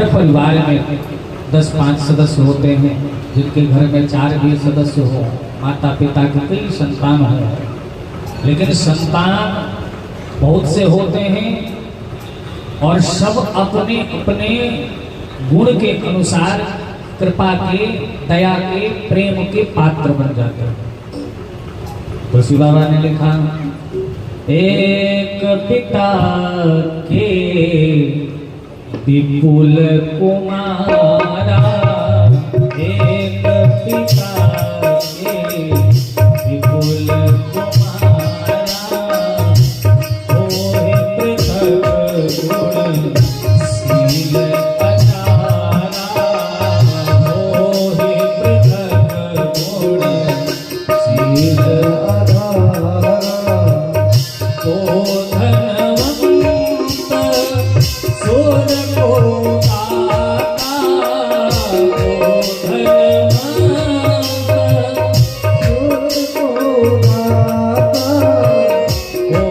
हर परिवार में 10-5 सदस्य होते हैं, जिनके घर में 4 भी सदस्य हो, माता पिता के कई संतान हो, लेकिन संतान बहुत से होते हैं और सब अपने अपने गुण के अनुसार कृपा के, दया के, प्रेम के पात्र बन जाते हैं। तुलसी बाबा ने लिखा, एक पिता के विपुल कुमारा, एक पिता के विपुल कुमारा, होए पृथक गुण शील अचारा, होए पृथक गुण शील अचारा, तो धनवंत सोर को दाता, तो धनवंत सोर को दाता, को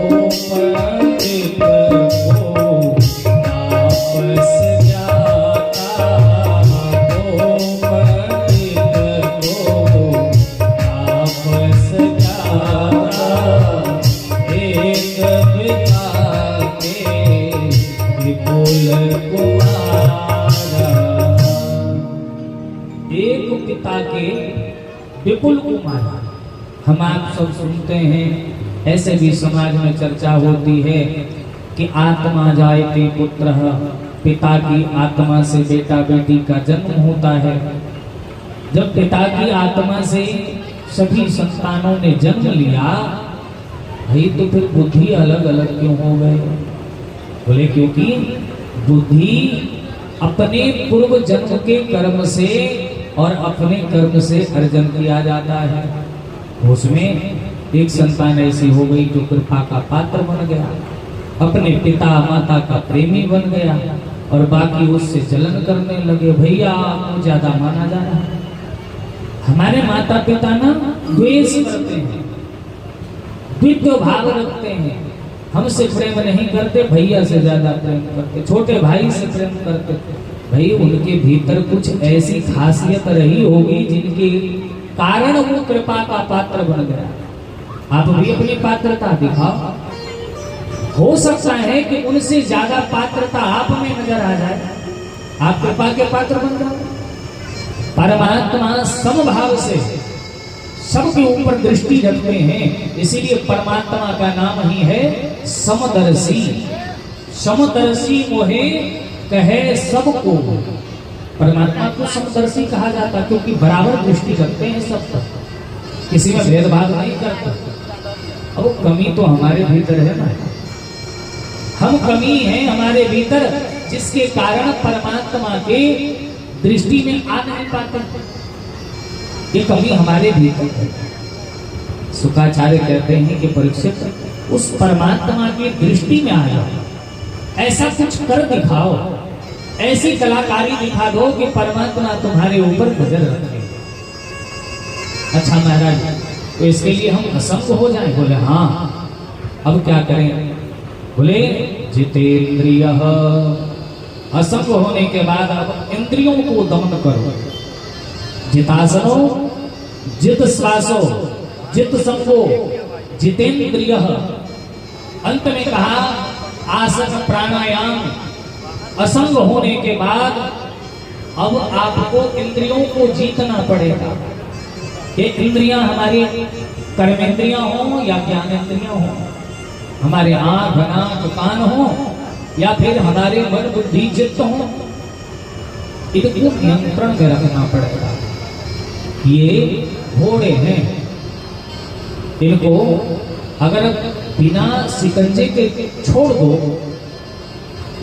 पंडित को तापस जाता, को पंडित को तापस जाता, एक पिता के विपुल कुमारा, एक पिता के विपुल कुमारा। हम आप सब सुनते हैं, ऐसे भी समाज में चर्चा होती है कि आत्मा जायते पुत्र, पिता की आत्मा से बेटा बेटी का जन्म होता है। जब पिता की आत्मा से सभी संतानों ने जन्म लिया, भाई तो फिर बुद्धि अलग अलग क्यों हो गए? बोले क्योंकि बुद्धि अपने पूर्व जन्म के कर्म से और अपने कर्म से अर्जन किया जाता है। उसमें एक संतान ऐसी हो गई जो कृपा का पात्र बन गया, अपने पिता माता का प्रेमी बन गया, और बाकी उससे जलन करने लगे, भैया आपको ज्यादा माना जा रहा है। हमारे माता पिता ना द्वेष करते हैं, द्वित्व भाव रखते हैं, हमसे प्रेम नहीं करते, भैया से ज्यादा प्रेम करते, छोटे भाई से प्रेम करते। भाई उनके भीतर कुछ ऐसी खासियत रही होगी जिनके कारण वो कृपा का पात्र बन गया। आप भी अपनी पात्रता दिखाओ, हो सकता है कि उनसे ज्यादा पात्रता आप में नजर आ जाए, आप कृपा के पात्र बन जाओ। परमात्मा समभाव से सबके ऊपर दृष्टि रखते हैं, इसीलिए परमात्मा का नाम ही है समदर्शी। समदर्शी मोहे कहे सबको, परमात्मा को समदर्शी कहा जाता क्योंकि बराबर दृष्टि रखते हैं सब पर, किसी में भेदभाव नहीं करते। अब कमी तो हमारे भीतर है ना, हम कमी है हमारे भीतर, जिसके कारण परमात्मा के दृष्टि में आ नहीं पाते। ये कमी हमारे भीतर है। शुक्राचार्य कहते हैं कि परीक्षित उस परमात्मा की दृष्टि में आ जाओ, ऐसा कुछ कर दिखाओ, ऐसी कलाकारी दिखा दो कि परमात्मा तुम्हारे ऊपर नजर रखे। अच्छा महाराज, तो इसके लिए हम असंग हो जाएं? बोले हाँ। अब क्या करें? बोले जितेंद्रिय, असंग होने के बाद अब इंद्रियों को दमन करो। जितासनो, जित श्वासो, जित संगो, जितेंद्रिय। अंत में कहा आसन प्राणायाम। असंग होने के बाद अब आपको इंद्रियों को जीतना पड़ेगा। ये इंद्रियां हमारी कर्मेंद्रियां हो या ज्ञानेंद्रियां हो, हमारे आंख नाक कान हो या फिर हमारे मन बुद्धि चित्त हो, इनको नियंत्रण में रखना पड़ेगा। ये घोड़े हैं, इनको अगर बिना शिकंजे के छोड़ दो,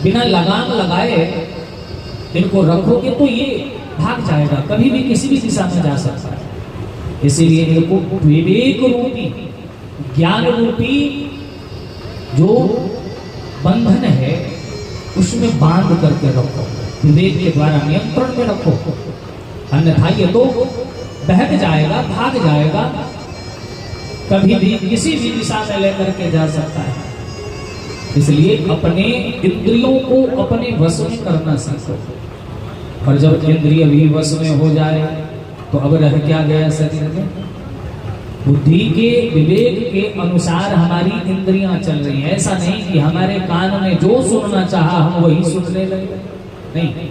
बिना लगाम लगाए इनको रखोगे तो ये भाग जाएगा, कभी भी किसी भी दिशा में जा सकता है। इसीलिए इनको विवेक रूपी, ज्ञान रूपी जो बंधन है उसमें बांध करके रखो, विवेक के द्वारा नियंत्रण में रखो, अन्यथा ये तो बहक जाएगा, भाग जाएगा, कभी भी किसी भी दिशा में लेकर के जा सकता है। इसलिए अपने इंद्रियों को अपने वश में करना सीखो। और जब इंद्रिय भी वश में हो जाए तो अब रह क्या गया शरीर में? बुद्धि के विवेक के अनुसार हमारी इंद्रियां चल रही हैं। ऐसा नहीं कि हमारे कान में जो सुनना चाहा हम वही सुनने लगे, नहीं।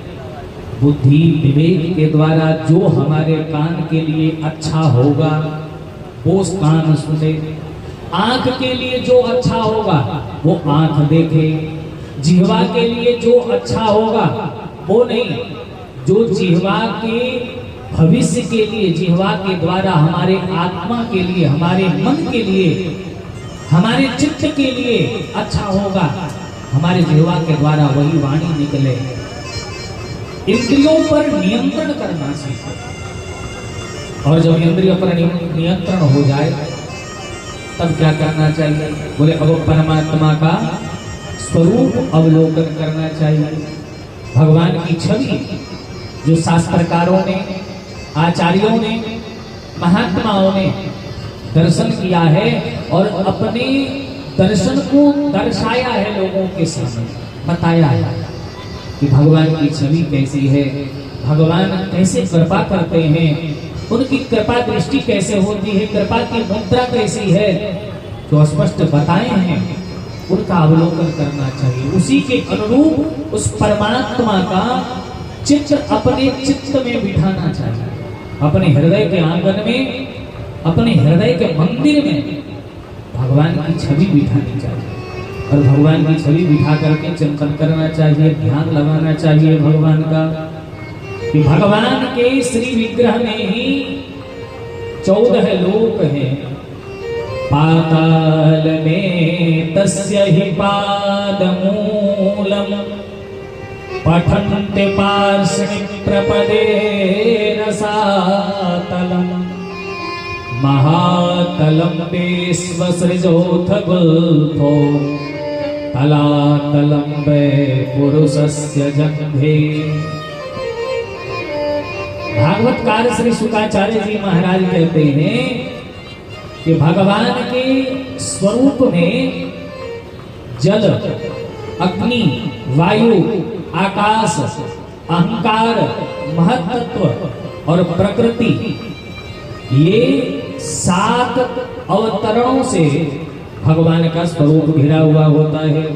बुद्धि विवेक के द्वारा जो हमारे कान के लिए अच्छा होगा वो कान सुने, आंख के लिए जो अच्छा होगा वो आंख देखे, जिह्वा के लिए जो अच्छा होगा वो नहीं, जो जिह्वा के भविष्य के लिए, जिह्वा के द्वारा हमारे आत्मा के लिए, हमारे मन के लिए, हमारे चित्त के लिए अच्छा होगा, हमारे जिह्वा के द्वारा वही वाणी निकले। इंद्रियों पर नियंत्रण करना सीखो, और जब इंद्रियों पर नियंत्रण हो जाए तब क्या करना चाहिए? बोले अब परमात्मा का स्वरूप अवलोकन करना चाहिए। भगवान की छवि जो शास्त्रकारों ने, आचार्यों ने, महात्माओं ने दर्शन किया है और अपने दर्शन को दर्शाया है, लोगों के सामने बताया है कि भगवान की छवि कैसी है, भगवान कैसे कृपा करते हैं, उनकी कृपा दृष्टि कैसे होती है, कृपा की मुद्रा कैसी है, जो स्पष्ट बताए हैं, उनका अवलोकन करना चाहिए। उसी के अनुरूप उस परमात्मा का चित्र अपने चित्त में बिठाना चाहिए, अपने हृदय के आंगन में, अपने हृदय के मंदिर में भगवान की छवि बिठानी चाहिए और भगवान की छवि बिठा करके चिंतन करना चाहिए, ध्यान लगाना चाहिए भगवान का, कि भगवान के श्री विग्रह में ही 14 लोक हैं। पाताल में तस्य हि पादमूलम पठन्ते पार्ष्णि प्रपदे रसातलम महातलम विश्वसृजोऽथ गुल्फो तलातलम वै पुरुषस्य जघ्ने। भागवतकार श्री शुकाचार्य जी महाराज कहते हैं कि भगवान के स्वरूप में जल, अग्नि, वायु, आकाश, अहंकार, महत्त्व और प्रकृति, ये 7 अवतरणों से भगवान का स्वरूप घिरा हुआ होता है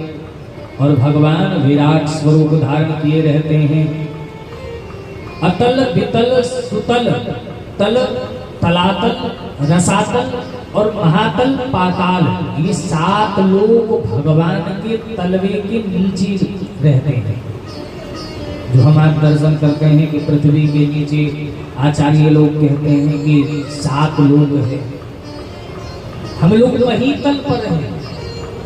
और भगवान विराट स्वरूप धारण किए रहते हैं। अतल, वितल, सुतल, तल, तलातल, रसातल और महातल, पाताल, ये 7 लोग भगवान के तलवे के नीचे रहते हैं। जो हम आज दर्शन करते हैं कि पृथ्वी के नीचे, आचार्य लोग कहते हैं कि 7 लोग हैं। हम लोग मही तल पर हैं,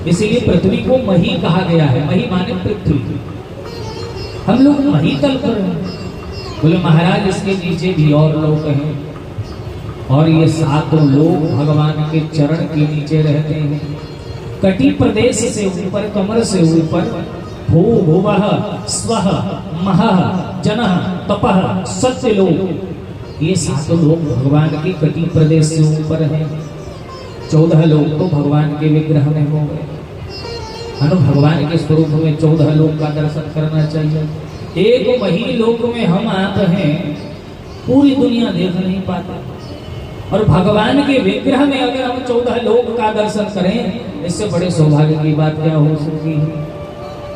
इसीलिए पृथ्वी को मही कहा गया है। मही माने पृथ्वी। हम लोग मही तल पर हैं। बोले महाराज इसके नीचे भी और लोग हैं और ये 7 लोग भगवान के चरण के नीचे रहते हैं। कटी प्रदेश से ऊपर, कमर से ऊपर, भू भुवः स्वः महः जनः तपः सत्य लोग, ये 7 लोग भगवान के कटी प्रदेश से ऊपर हैं। 14 लोग तो भगवान के विग्रह में हो गए। भगवान के स्वरूप में 14 लोग का दर्शन करना चाहिए। एक मही लोक में हम आप हैं, पूरी दुनिया देख नहीं पाता, और भगवान के विग्रह में अगर हम 14 लोक का दर्शन करें, इससे बड़े सौभाग्य की बात क्या हो सकती है।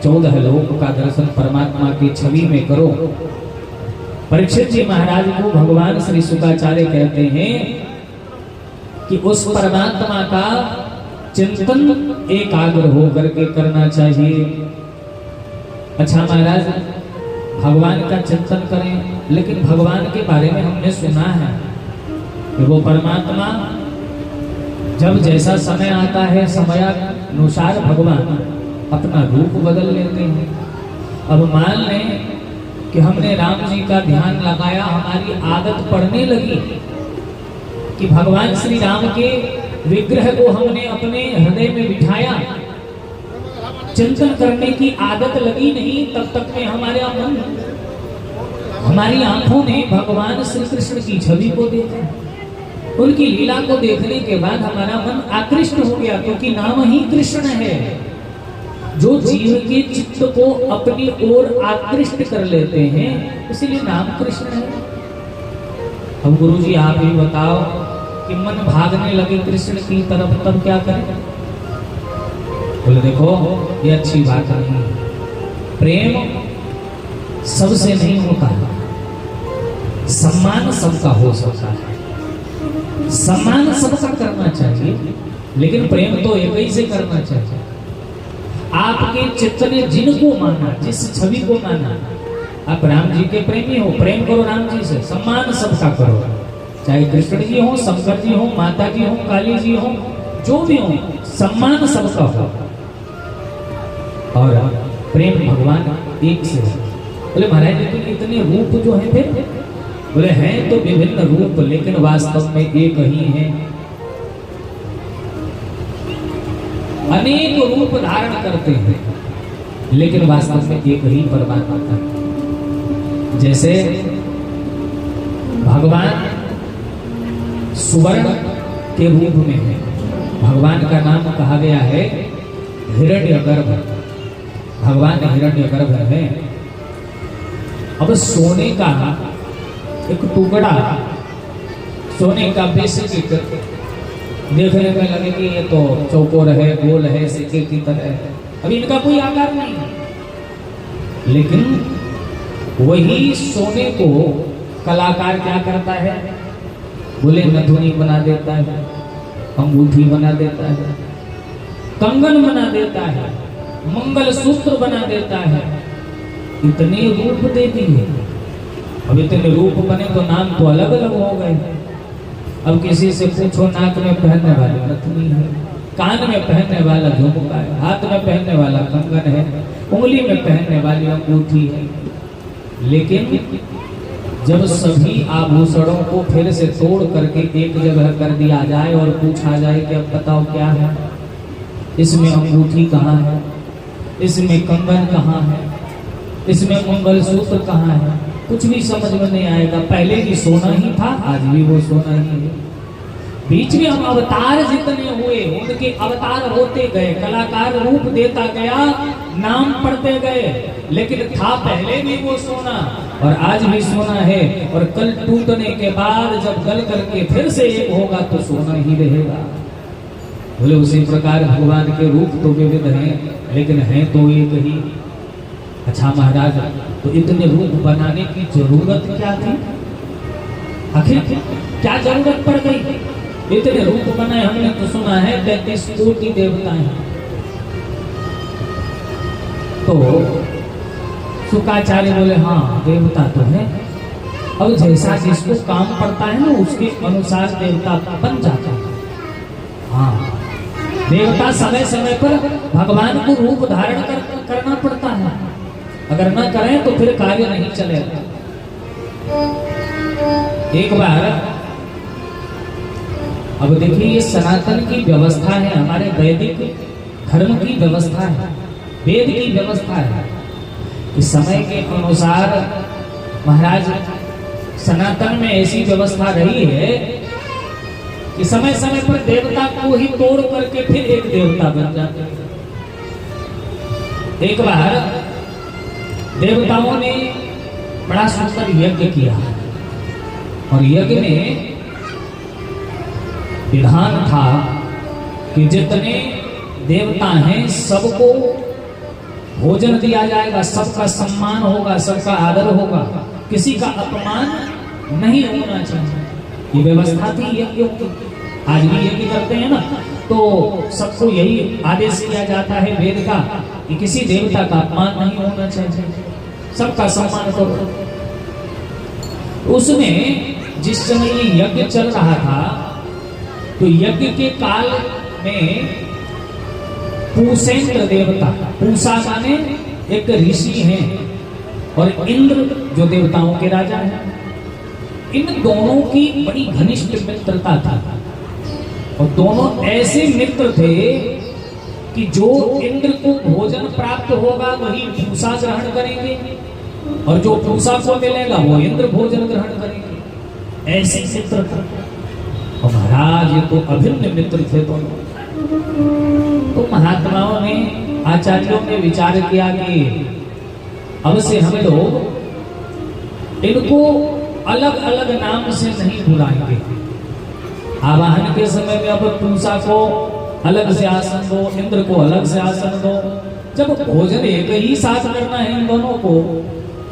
14 लोक का दर्शन परमात्मा की छवि में करो। परीक्षित जी महाराज को भगवान श्री शुकाचार्य कहते हैं कि उस परमात्मा का चिंतन एकाग्र होकर के करना चाहिए। अच्छा महाराज, भगवान का चिंतन करें, लेकिन भगवान के बारे में हमने सुना है कि वो परमात्मा जब जैसा समय आता है, समय अनुसार भगवान अपना रूप बदल लेते हैं। अब मान लें कि हमने राम जी का ध्यान लगाया, हमारी आदत पड़ने लगी कि भगवान श्री राम के विग्रह को हमने अपने हृदय में बिठाया, चिंतन करने की आदत लगी नहीं, तब तक में हमारे मन, हमारी आंखों ने भगवान श्री कृष्ण की छवि को देखा। उनकी लीला को देखने के बाद हमारा मन आकृष्ट हो गया, क्योंकि नाम ही कृष्ण है। जो जीव के चित्त को अपनी ओर आकृष्ट कर लेते हैं, इसलिए नाम कृष्ण है। अब गुरुजी आप ही बताओ कि मन भागने लगे कृष्ण की तरफ, तब क्या करें? बोले देखो ये अच्छी बात नहीं है। प्रेम सबसे नहीं होता है, सम्मान सबका हो सकता है, सम्मान सबका करना चाहिए, लेकिन प्रेम तो एक ही से करना चाहिए। आपके चित्त ने जिनको माना, जिस छवि को माना, आप राम जी के प्रेमी हो, प्रेम करो राम जी से, सम्मान सबका करो, चाहे कृष्ण जी हो, शंकर जी हो, माता जी हो, काली जी हो, जो भी हो, सम्मान सबका हो। और प्रेम भगवान एक से हो। बोले महाराज लेकिन इतने रूप जो है, फिर बोले हैं तो विभिन्न रूप, लेकिन वास्तव में एक ही है। अनेक रूप धारण करते हैं, लेकिन वास्तव में एक ही परमात्मा है। जैसे भगवान सुवर्ण के रूप में है, भगवान का नाम कहा गया है हिरण्यगर्भ, भगवान हिरण्यगर्भ है। अब सोने का एक टुकड़ा, सोने का बेसिक देखने में लगे कि ये तो चौकोर है, गोल है, सिक्के की तरह है, अभी इनका कोई आकार नहीं है, लेकिन वही सोने को कलाकार क्या करता है? बोले नथुनी बना देता है, अंगूठी बना देता है, कंगन बना देता है, मंगलसूत्र बना देता है, इतने रूप दे दिए। अब इतने रूप बने तो नाम तो अलग अलग हो गए। अब किसी से पूछो, नाक में पहनने वाली नथुनी है, कान में पहनने वाला झुमका है, हाथ में पहनने वाला कंगन है, उंगली में पहनने वाली अंगूठी है, लेकिन जब सभी आभूषणों को फिर से तोड़ करके एक जगह कर दिया जाए और पूछा जाए कि अब बताओ क्या है, इसमें अंगूठी कहाँ है, इसमें कंगन कहाँ है, इसमें मंगलसूत्र कहाँ है, कुछ भी समझ में नहीं आएगा। पहले भी सोना ही था, आज भी वो सोना ही है। बीच में हम अवतार जितने हुए, उनके अवतार होते गए, कलाकार रूप देता गया, नाम पढ़ते गए, लेकिन था पहले भी वो सोना और आज भी सोना है, और कल टूटने के बाद जब गल करके फिर से एक होगा तो सोना ही रहेगा। बोले उसी प्रकार भगवान के रूप तो विविध हैं, लेकिन हैं तो एक ही। अच्छा महाराज, तो इतने रूप बनाने की जरूरत क्या थी? आखिर क्या जरूरत पड़ गई? इतने रूप बनाए, हमने तो सुना है 33 कोटि देवता हैं। तो शुक्राचार्य बोले हाँ देवता तो है, अब जैसा जिसको काम पड़ता है ना उसके अनुसार देवता बन जाता है। हाँ, देवता समय समय पर भगवान को रूप धारण करना पड़ता है, अगर ना करें तो फिर कार्य नहीं चलेगा। एक बार अब देखिए, ये सनातन की व्यवस्था है, हमारे वैदिक धर्म की व्यवस्था है, वेद की व्यवस्था है कि समय के अनुसार महाराज सनातन में ऐसी व्यवस्था रही है कि समय समय पर देवता को ही तोड़ करके फिर एक देवता बन जाते हैं। एक बार देवताओं ने बड़ा सुंदर यज्ञ किया और यज्ञ में विधान था कि जितने देवता हैं सबको भोजन दिया जाएगा, सबका सम्मान होगा, सबका आदर होगा, किसी का अपमान नहीं होना चाहिए। ये व्यवस्था थी यज्ञों की। आज भी यज्ञ करते हैं ना, तो सबको यही आदेश किया जाता है वेद का कि किसी देवता का अपमान नहीं होना चाहिए, सबका सम्मान करो। उसमें जिस समय ये यज्ञ चल रहा था, तो यज्ञ के काल में पूषेंद्र देवता, पूषा माने एक ऋषि हैं, और इंद्र जो देवताओं के राजा हैं, इन दोनों की बड़ी घनिष्ठ मित्रता थी। और दोनों ऐसे मित्र थे कि जो इंद्र को भोजन प्राप्त होगा वही पूषा ग्रहण करेंगे, और जो पूषा को मिलेगा वो इंद्र भोजन ग्रहण करेंगे। ऐसे मित्र थे। और महाराज ये तो अभिन्न मित्र थे दोनों। तो महात्माओं ने आचार्यों ने विचार किया कि अब से हम लोग इनको अलग अलग नाम से नहीं बुलाएंगे। आवाहन के समय में अब पूषा को अलग से आसन दो, इंद्र को अलग से आसन दो। जब भोजन एक ही साथ करना है, इन दोनों को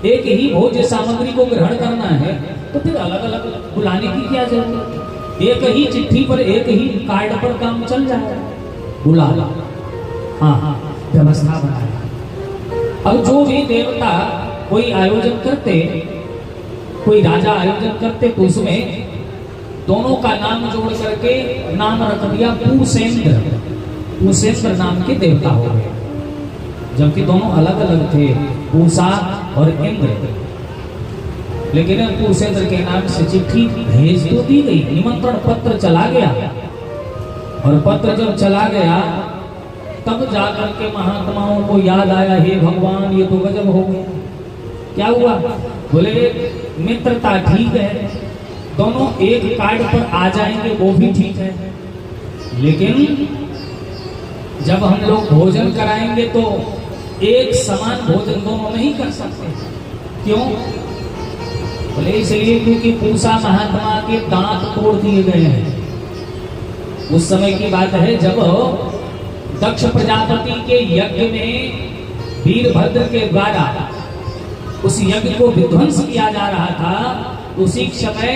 एक ही भोज्य सामग्री को ग्रहण करना है, तो फिर अलग अलग बुलाने की क्या जरूरत। एक ही चिट्ठी पर, एक ही कार्ड पर काम चल जाए। बुला ला, हाँ, व्यवस्था बनाया। अब जो भी देवता कोई आयोजन करते, कोई राजा आयोजन करते, तो उसमें दोनों का नाम जोड़ करके नाम रख दिया पूसेंद्र। पूसेंद्र नाम के देवता हो गए, जबकि दोनों अलग अलग थे, पूषा और इंद्र। लेकिन पूसेंद्र के नाम से चिट्ठी भेज तो दी गई, निमंत्रण पत्र चला गया। और पत्र जब चला गया तब जाकर के महात्माओं को याद आया, हे भगवान, ये तो गजब हो गया। क्या हुआ? बोले मित्रता ठीक है, दोनों एक कार्ड पर आ जाएंगे, वो भी ठीक है, लेकिन जब हम लोग भोजन कराएंगे तो एक समान भोजन दोनों नहीं कर सकते। क्यों? बोले इसलिए क्योंकि पूषा महात्मा के दांत तोड़ दिए गए हैं। उस समय की बात है जब दक्ष प्रजापति के यज्ञ में वीरभद्र के द्वारा उस यज्ञ को विध्वंस किया जा रहा था, उसी समय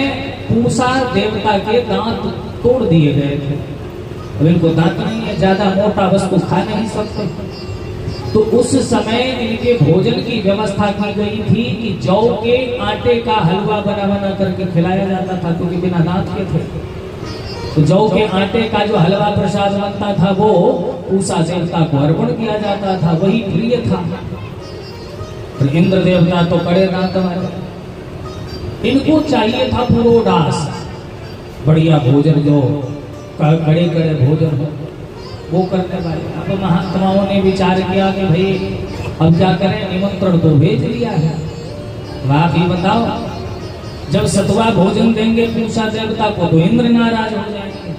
पूषा देवता के दांत तोड़ दिए गए थे। अब इनको दांत नहीं है, ज्यादा मोटा वस्तु खा नहीं सकते, तो उस समय इनके भोजन की व्यवस्था की गई थी कि जौ के आटे का हलवा बना बना करके खिलाया जाता था, क्योंकि बिना दांत के थे। तो जौ के आटे का जो हलवा प्रसाद बनता था वो पूषा देवता को अर्पण किया जाता था, वही प्रिय था। इंद्र देवता तो कड़े दांत वाले, इनको चाहिए था पुरोडास, बढ़िया भोजन जो कड़े कड़े भोजन हो वो करने वाले। अब महात्माओं ने विचार किया कि भाई अब क्या करें, निमंत्रण तो भेज दिया है, आप ही बताओ, जब सतवा भोजन देंगे पूषा देवता को तो इंद्र नाराज हो जाएंगे,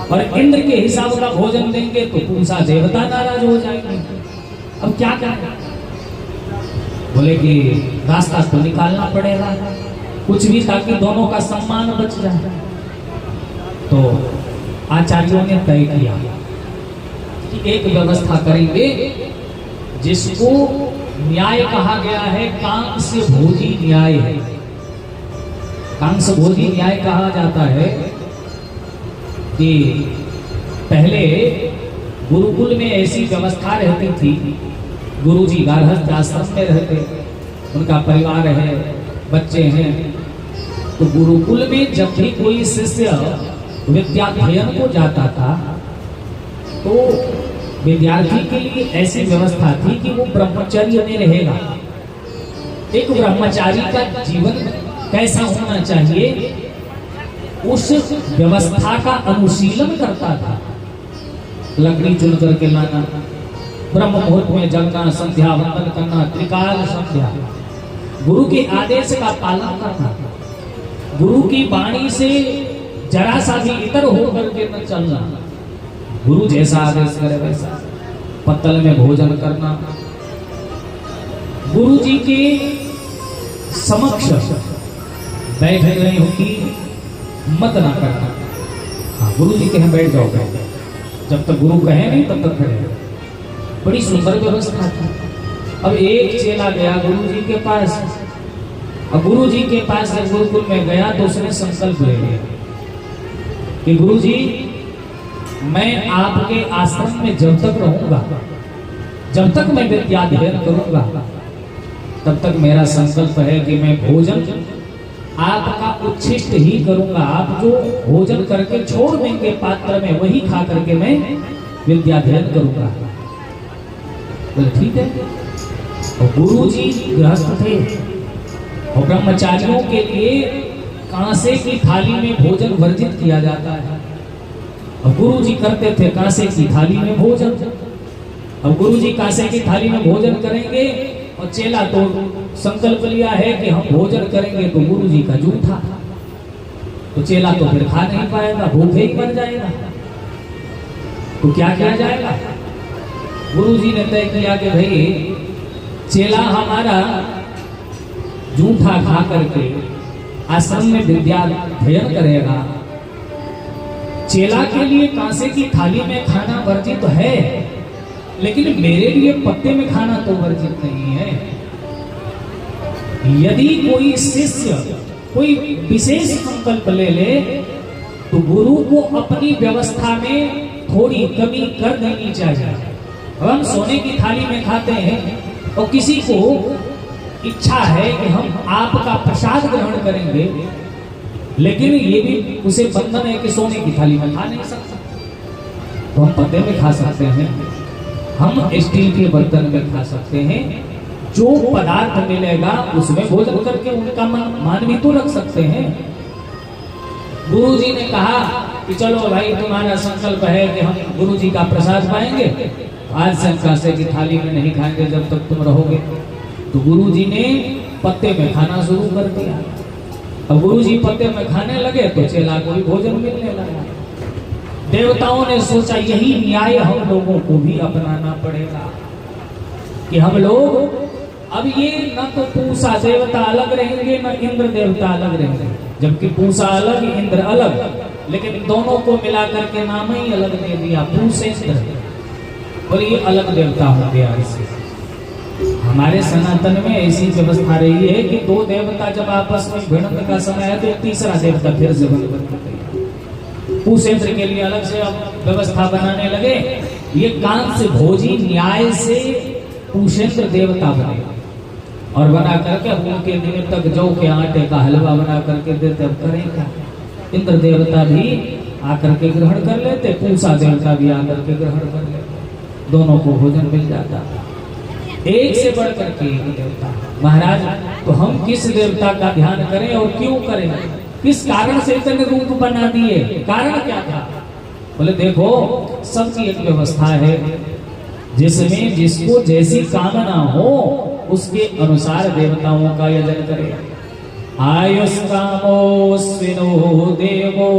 और इंद्र के हिसाब का भोजन देंगे तो पूषा देवता नाराज हो जाएंगे। अब क्या करें? बोले कि रास्ता तो निकालना पड़ेगा कुछ भी, ताकि दोनों का सम्मान बच जाए। तो आचार्यों ने तय किया कि एक व्यवस्था करेंगे जिसको न्याय कहा गया है, कांस भोजी न्याय है। कांस भोजी न्याय कहा जाता है कि पहले गुरुकुल में ऐसी व्यवस्था रहती थी, गुरुजी गार्हस्थ आश्रम में रहते, उनका परिवार है, बच्चे हैं, तो गुरुकुल में जब भी कोई शिष्य विद्याध्ययन को जाता था तो विद्यार्थी के लिए ऐसी व्यवस्था थी कि वो ब्रह्मचर्य में रहेगा। एक ब्रह्मचारी का जीवन कैसा होना चाहिए, उस व्यवस्था का अनुशीलन करता था। लकड़ी चुन करके लाना, ब्रह्म मुहूर्त में जगना, संध्या वंदन करना, त्रिकाल संध्या, गुरु के आदेश का पालन करना, गुरु की वाणी से जरा सा भी इतर होकर के न चलना, गुरु जैसा आदेश करे वैसा, पत्तल में भोजन करना, गुरु जी के समक्ष बैठ रही होती मत ना करना। हाँ, गुरु जी के यहाँ बैठ जाओ, जब तक गुरु कहे नहीं तब तक खड़े। बड़ी सुंदर व्यवस्था थी। अब एक चेला गया गुरु जी के पास, और गुरु जी के पास जब गुरुकुल में गया तो उसने संकल्प ले लिया कि गुरु जी, मैं आपके आश्रम में जब तक रहूंगा, जब तक मैं विद्याध्ययन करूंगा, तब तक मेरा संकल्प है कि मैं भोजन आपका उच्छिष्ट ही करूंगा। आप जो भोजन करके छोड़ देंगे पात्र में, वही खा करके मैं विद्याध्ययन करूंगा। बोले ठीक है। और गुरु जी गृहस्थ थे, और ब्रह्मचारियों के लिए कांसे की थाली में भोजन वर्जित किया जाता है, और गुरु जी करते थे कांसे की थाली में भोजन। अब गुरु जी कांसे की थाली में भोजन करेंगे, और चेला तो संकल्प लिया है कि हम भोजन करेंगे तो गुरु जी का जूठा, तो चेला तो फिर खा नहीं पाएगा, भूखे ही मर जाएगा। तो क्या किया जाएगा? गुरुजी ने तय किया कि भाई चेला हमारा जूठा खा करके आश्रम में विद्या अध्ययन करेगा। चेला के लिए कांसे की थाली में खाना वर्जित तो है, लेकिन मेरे लिए पत्ते में खाना तो वर्जित नहीं है। यदि कोई शिष्य कोई विशेष संकल्प ले ले तो गुरु को अपनी व्यवस्था में थोड़ी कमी कर देनी चाहिए। हम सोने की थाली में खाते हैं और किसी को इच्छा है कि हम आपका प्रसाद ग्रहण करेंगे, लेकिन ये भी उसे बंधन है कि सोने की थाली में खा नहीं सकता, तो हम पत्ते में खा सकते हैं, हम स्टील के बर्तन में खा सकते हैं। जो पदार्थ मिलेगा उसमें भोजन करके उनका मान भी तो रख सकते हैं। गुरुजी ने कहा कि चलो भाई तुम्हारा संकल्प है कि हम गुरुजी का प्रसाद पाएंगे, आज से हम कांसे की थाली में नहीं खाएंगे जब तक तुम रहोगे। तो गुरुजी ने पत्ते में खाना शुरू कर दिया। अब गुरुजी पत्ते में खाने लगे तो चेला को भी भोजन मिलने लगा। देवताओं ने सोचा यही न्याय हम लोगों को भी अपनाना पड़ेगा कि हम लोग अब ये न तो पूषा देवता अलग रहेंगे न इंद्र देवता अलग रहेंगे, जबकि पूषा अलग इंद्र अलग, लेकिन दोनों को मिलाकर के नाम ही अलग दे दिया पूषेंद्र, और ये अलग देवता हो गया। इससे हमारे सनातन में ऐसी व्यवस्था रही है कि दो देवता जब आपस में भिड़ंत का समय है तो तीसरा देवता फिर से बन पूषेंद्र के लिए अलग से अब व्यवस्था बनाने लगे। ये कांस से भोजी न्याय से पूषेंद्र देवता बने और बना करके उनके दिन तक जौ के आटे का हलवा बना करके देते। अब करें क्या, इंद्र देवता भी आकर के ग्रहण कर लेते, पूषा देवता भी आकर के ग्रहण कर लेते, दोनों को भोजन मिल जाता। एक से बढ़ करके एक देवता। महाराज तो हम किस देवता का ध्यान करें और क्यों करें, किस कारण से इतने रूप बना दिए, कारण क्या था? बोले देखो सबकी एक व्यवस्था है, जिसमें जिसको जैसी कामना हो उसके अनुसार देवताओं का यजन करे। आयुष कामो स्विनो देवो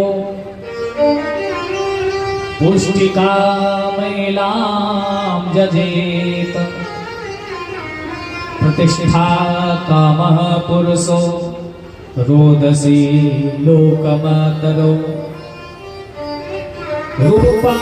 पुष्टिका महिलाम जजेत प्रतिष्ठा कामः पुरुषो रोदसी लोकमातरो रूपा।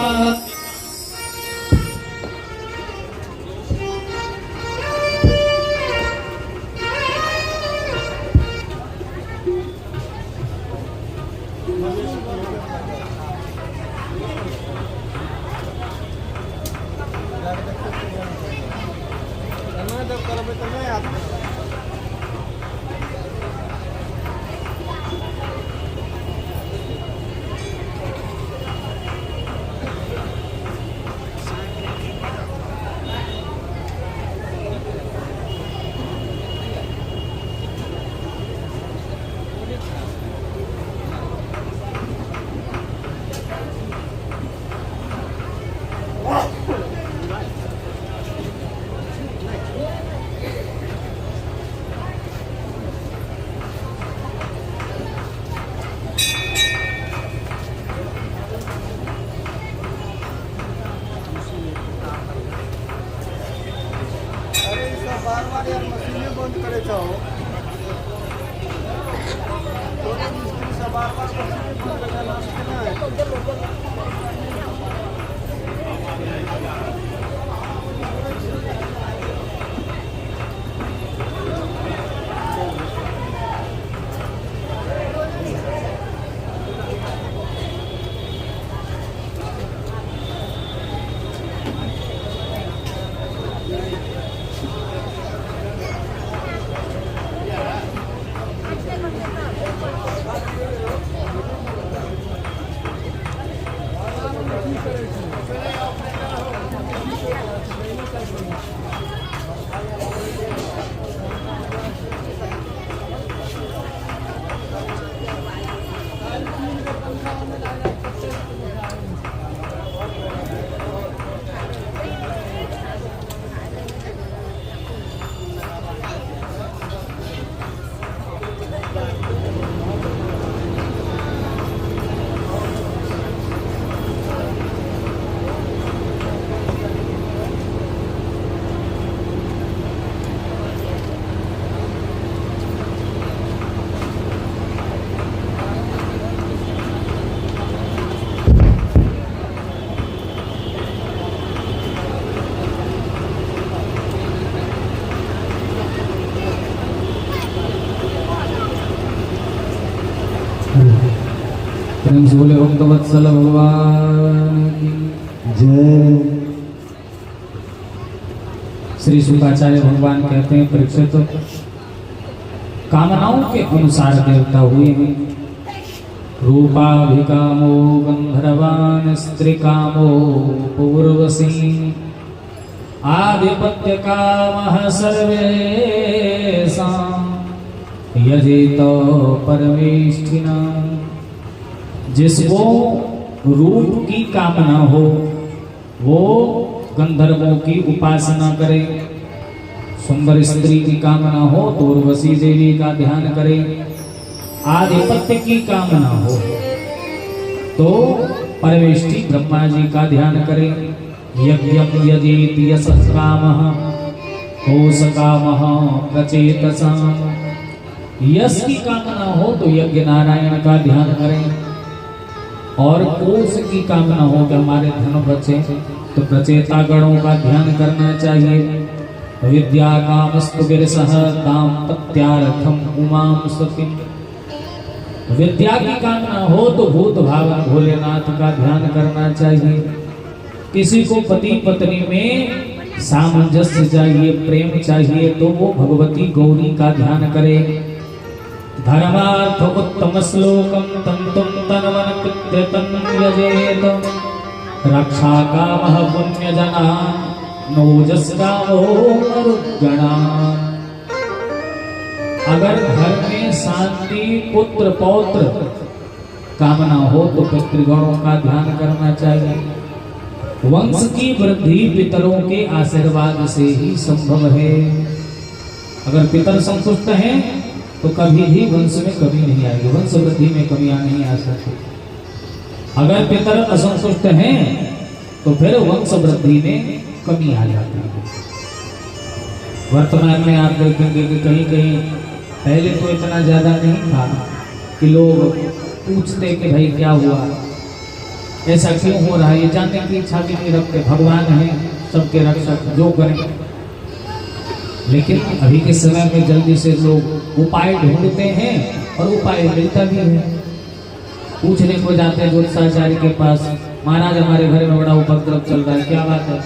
प्रेम से बोले भक्त वत्सल भगवान की जय। श्री शुकाचार्य भगवान कहते हैं परीक्षित कामनाओं के अनुसार देवता हुए हैं। रूपाभिकामो गंधर्वान स्त्रीकामो पूर्वसी आधिपत्य कामः सर्वेषां यजेत परमेष्ठिना। जिसको रूप की कामना हो वो गंधर्वों की उपासना करे, सुंदर स्त्री की कामना हो तो उर्वशी देवी का ध्यान करे, आधिपत्य की कामना हो तो परमेष्ठी ब्रह्मा जी का ध्यान करे। यज्ञम यजेत यशः कामः कोश कामः प्रचेतसा। यश की कामना हो तो यज्ञ नारायण का ध्यान करें, और कोश की कामना हो कि हमारे धन बचे तो प्रचेता गणों का ध्यान करना चाहिए। विद्या कामस्तु गिरसः दाम्पत्यार्थम उमां सतीं। विद्या की कामना हो तो भूत भावन भोलेनाथ का ध्यान करना चाहिए। किसी को पति पत्नी में सामंजस्य चाहिए, प्रेम चाहिए तो वो भगवती गौरी का ध्यान करे। धर्मार्थ उत्तम श्लोकम तंतुम तनवन पितृतन यजेत। रक्षा कामः पुण्य जना नोजस कामो मरुद्गणा। अगर घर में शांति पुत्र पौत्र कामना हो तो पितृगणों का ध्यान करना चाहिए। वंश की वृद्धि पितरों के आशीर्वाद से ही संभव है। अगर पितर संतुष्ट हैं तो कभी भी वंश में कमी नहीं आएगी, वंश वृद्धि में कमियां नहीं आ सकती। अगर पितर असंतुष्ट हैं तो फिर वंश वृद्धि में कमी आ जाती है। वर्तमान में आप देखेंगे कि कहीं कहीं पहले तो इतना ज्यादा नहीं था कि लोग पूछते कि भाई क्या हुआ, ऐसा क्यों हो रहा है, ये जानने की इच्छा भी नहीं रखते। भगवान है सबके रक्षक, जो करें। लेकिन अभी के समय में जल्दी से लोग उपाय ढूंढते हैं और उपाय मिलता भी है। पूछने को जाते हैं ज्योतिषाचार्य के पास, महाराज हमारे घर में बड़ा उपद्रव चल रहा है, क्या बात है?